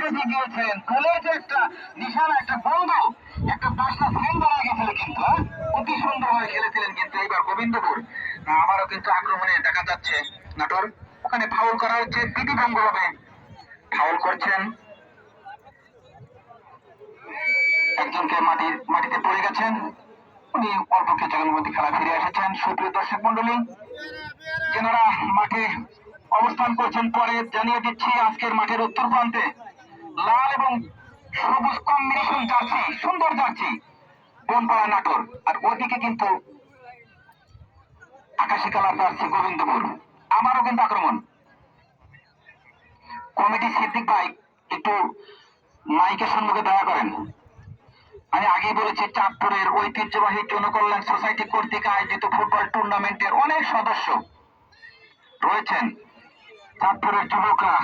থেকে গিয়েছিলেন গোলের যে একটা নিশানা, একটা বন্ধ, একটা 10টা ফ্রেম বানা গেছিল কিন্তু অতি সুন্দরভাবে খেলেছিলেন কিন্তু এইবার গোবিন্দপুর। আবারও কিন্তু আক্রমণে দেখা যাচ্ছে নাটোর, ওখানে ফাউল করা হচ্ছে বিধিভঙ্গ হবে, ফাউল করছেন, একজনকে মাটিতে পড়ে গেছেন, উনি অল্প কিছুক্ষণের মধ্যে খেলা ফিরে এসেছেন। সুপ্রিয় দর্শক মন্ডলী, যারা মাঠে অবস্থান করছেন পরে জানিয়ে দিচ্ছি, আজকের মাঠের উত্তর প্রান্তে লাল এবং সবুজ কম্বিনেশন জার্সি, সুন্দর জার্সি বনপাড়া নাটোর, আর ওদিকে কিন্তু আকাশি কালার জার্সি গোবিন্দপুর। আমারও কিন্তু আক্রমণ। কমিটি সিদ্দিক ভাই একটু মাইকের সম্মুখে দয়া করেন। আমি আগেই বলেছি, চাঁদপুরের ঐতিহ্যবাহী জনকল্যাণ সোসাইটি কর্তৃক আয়োজিত ফুটবল টুর্নামেন্টের অনেক সদস্য রয়েছেন। চাঁদপুরের যুবকরা